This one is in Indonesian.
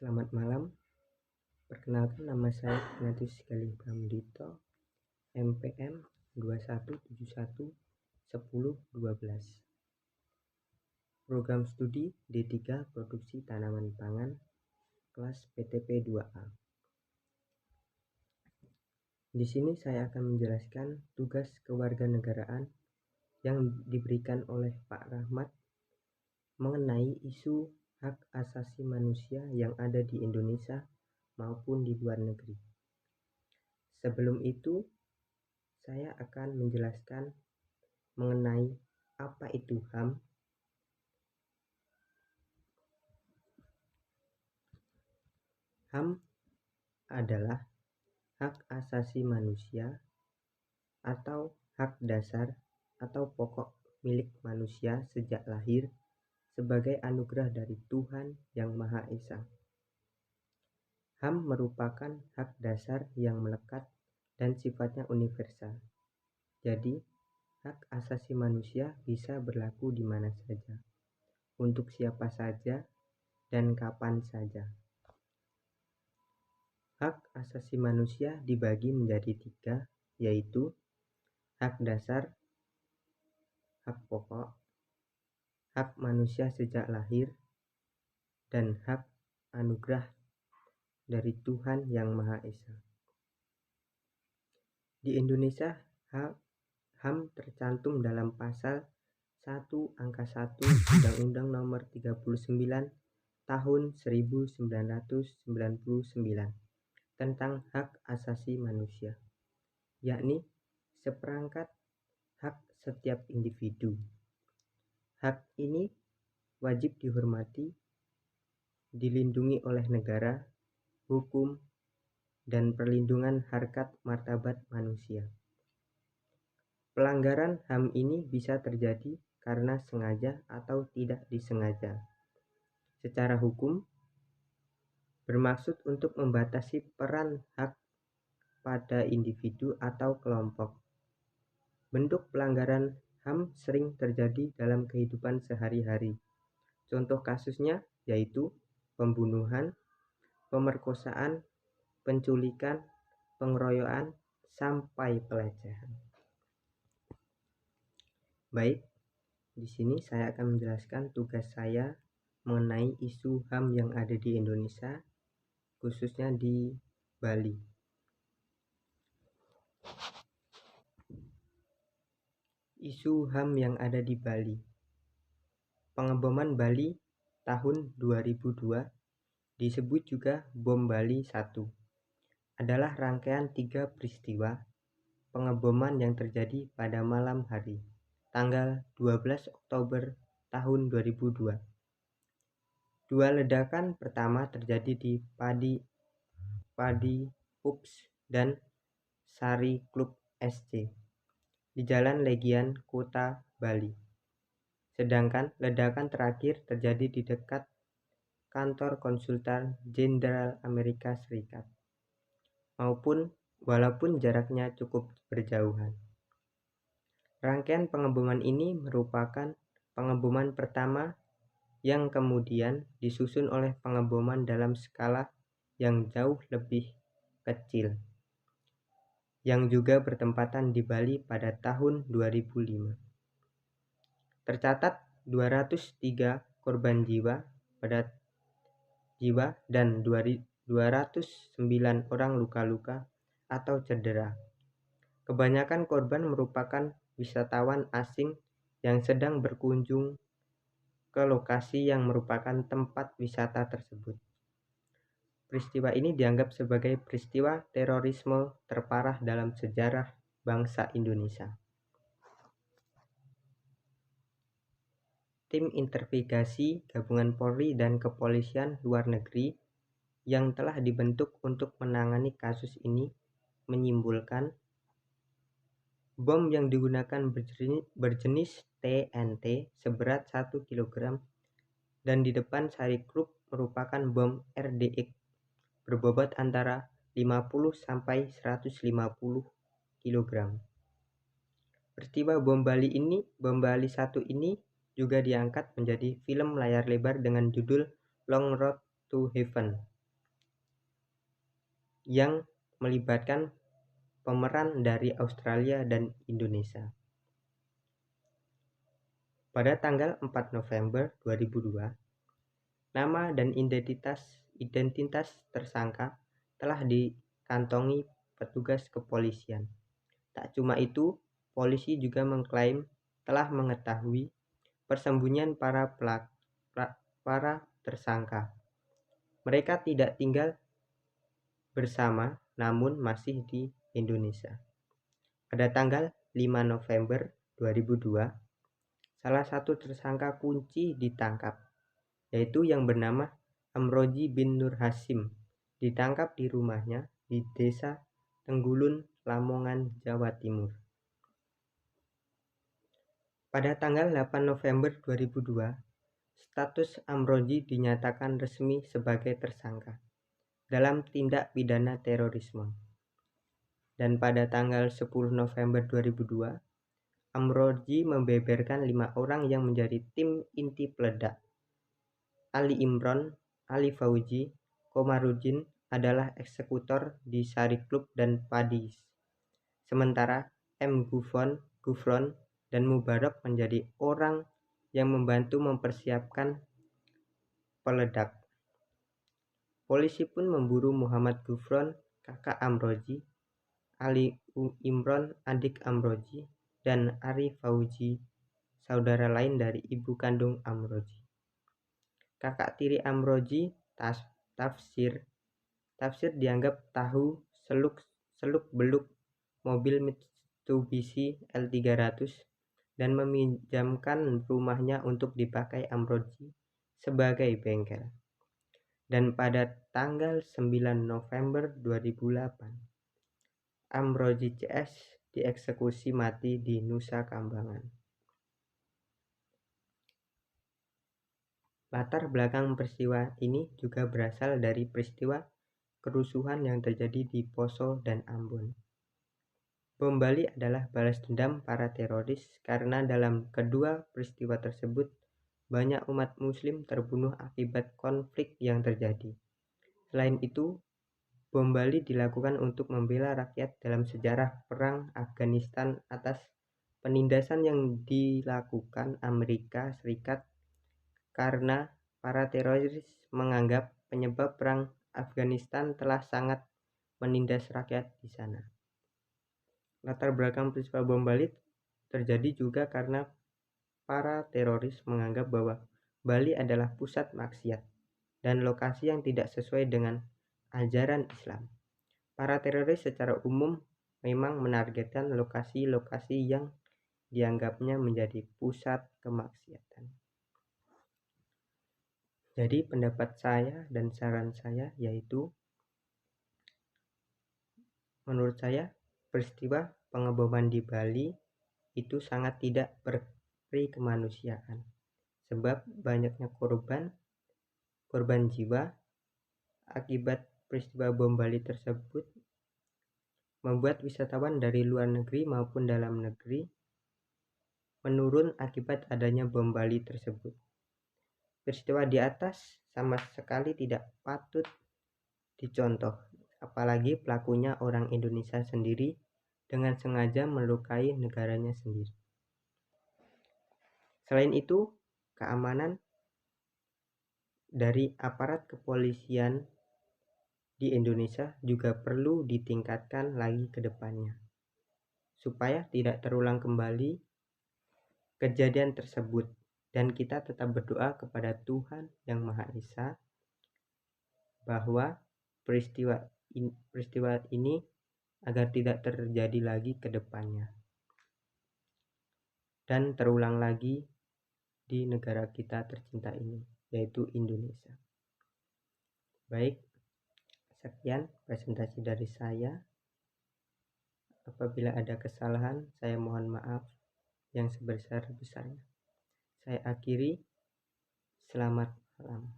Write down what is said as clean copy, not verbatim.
Selamat malam, perkenalkan nama saya Ignatius Galih Pramudito, MPM 21711012. Program studi D3 Produksi Tanaman Pangan, kelas PTP 2A. Di sini saya akan menjelaskan tugas kewarganegaraan yang diberikan oleh Pak Rahmat mengenai isu hak asasi manusia yang ada di Indonesia maupun di luar negeri. Sebelum itu, saya akan menjelaskan mengenai apa itu HAM. HAM adalah hak asasi manusia atau hak dasar atau pokok milik manusia sejak lahir sebagai anugerah dari Tuhan Yang Maha Esa. HAM merupakan hak dasar yang melekat dan sifatnya universal. Jadi, hak asasi manusia bisa berlaku di mana saja, untuk siapa saja, dan kapan saja. Hak asasi manusia dibagi menjadi 3, yaitu hak dasar, hak pokok, hak manusia sejak lahir, dan hak anugerah dari Tuhan Yang Maha Esa. Di Indonesia, HAM tercantum dalam pasal 1 angka 1 Undang-Undang Nomor 39 Tahun 1999 tentang hak asasi manusia, yakni seperangkat hak setiap individu. Hak ini wajib dihormati, dilindungi oleh negara, hukum, dan perlindungan harkat martabat manusia. Pelanggaran HAM ini bisa terjadi karena sengaja atau tidak disengaja. Secara hukum, bermaksud untuk membatasi peran hak pada individu atau kelompok. Bentuk pelanggaran HAM sering terjadi dalam kehidupan sehari-hari. Contoh kasusnya yaitu pembunuhan, pemerkosaan, penculikan, pengeroyokan, sampai pelecehan. Baik, di sini saya akan menjelaskan tugas saya mengenai isu HAM yang ada di Indonesia, khususnya di Bali. Isu HAM yang ada di Bali. Pengeboman Bali tahun 2002, disebut juga Bom Bali 1, adalah rangkaian 3 peristiwa pengeboman yang terjadi pada malam hari, tanggal 12 Oktober tahun 2002. Dua ledakan pertama terjadi di Padi Ups dan Sari Club SC di Jalan Legian, Kota Bali. Sedangkan ledakan terakhir terjadi di dekat kantor konsultan Jenderal Amerika Serikat, walaupun jaraknya cukup berjauhan. Rangkaian pengeboman ini merupakan pengeboman pertama yang kemudian disusun oleh pengeboman dalam skala yang jauh lebih kecil, yang juga bertempatan di Bali pada tahun 2005. Tercatat 203 korban jiwa dan 209 orang luka-luka atau cedera. Kebanyakan korban merupakan wisatawan asing yang sedang berkunjung ke lokasi yang merupakan tempat wisata tersebut. Peristiwa ini dianggap sebagai peristiwa terorisme terparah dalam sejarah bangsa Indonesia. Tim investigasi gabungan Polri dan Kepolisian Luar Negeri yang telah dibentuk untuk menangani kasus ini menyimpulkan bom yang digunakan berjenis TNT seberat 1 kg dan di depan Sari Club merupakan bom RDX berbobot antara 50 sampai 150 kg. Peristiwa bom Bali 1 ini juga diangkat menjadi film layar lebar dengan judul Long Road to Heaven yang melibatkan pemeran dari Australia dan Indonesia. Pada tanggal 4 November 2002, nama dan identitas tersangka telah dikantongi petugas kepolisian. Tak cuma itu, polisi juga mengklaim telah mengetahui persembunyian para tersangka. Mereka tidak tinggal bersama, namun masih di Indonesia. Pada tanggal 5 November 2002, salah satu tersangka kunci ditangkap, yaitu yang bernama Amroji bin Nur Hasim, ditangkap di rumahnya di Desa Tenggulun, Lamongan, Jawa Timur. Pada tanggal 8 November 2002, status Amroji dinyatakan resmi sebagai tersangka dalam tindak pidana terorisme. Dan pada tanggal 10 November 2002, Amroji membeberkan 5 orang yang menjadi tim inti peledak. Ali Imron, Ali Fauji, Komarudin adalah eksekutor di Sari Club dan Padis. Sementara M. Gufron dan Mubarak menjadi orang yang membantu mempersiapkan peledak. Polisi pun memburu Muhammad Gufron, kakak Amroji, Ali Imron, adik Amroji, dan Ari Fauji, saudara lain dari ibu kandung Amroji. Kakak tiri Amroji, Tafsir dianggap tahu seluk-beluk mobil Mitsubishi L300 dan meminjamkan rumahnya untuk dipakai Amroji sebagai bengkel. Dan pada tanggal 9 November 2008, Amroji CS dieksekusi mati di Nusa Kambangan. Latar belakang peristiwa ini juga berasal dari peristiwa kerusuhan yang terjadi di Poso dan Ambon. Bom Bali adalah balas dendam para teroris karena dalam kedua peristiwa tersebut banyak umat muslim terbunuh akibat konflik yang terjadi. Selain itu, bom Bali dilakukan untuk membela rakyat dalam sejarah perang Afghanistan atas penindasan yang dilakukan Amerika Serikat karena para teroris menganggap penyebab perang Afghanistan telah sangat menindas rakyat di sana. Latar belakang peristiwa bom Bali terjadi juga karena para teroris menganggap bahwa Bali adalah pusat maksiat dan lokasi yang tidak sesuai dengan ajaran Islam. Para teroris secara umum memang menargetkan lokasi-lokasi yang dianggapnya menjadi pusat kemaksiatan. Jadi pendapat saya dan saran saya yaitu, menurut saya peristiwa pengeboman di Bali itu sangat tidak berkemanusiaan, sebab banyaknya korban jiwa akibat peristiwa bom Bali tersebut membuat wisatawan dari luar negeri maupun dalam negeri menurun akibat adanya bom Bali tersebut. Peristiwa di atas sama sekali tidak patut dicontoh, apalagi pelakunya orang Indonesia sendiri dengan sengaja melukai negaranya sendiri. Selain itu, keamanan dari aparat kepolisian di Indonesia juga perlu ditingkatkan lagi ke depannya, supaya tidak terulang kembali kejadian tersebut, dan kita tetap berdoa kepada Tuhan Yang Maha Esa bahwa peristiwa ini agar tidak terjadi lagi ke depannya dan terulang lagi di negara kita tercinta ini, yaitu Indonesia. Baik, sekian presentasi dari saya. Apabila ada kesalahan, saya mohon maaf yang sebesar-besarnya. Saya akhiri. Selamat malam.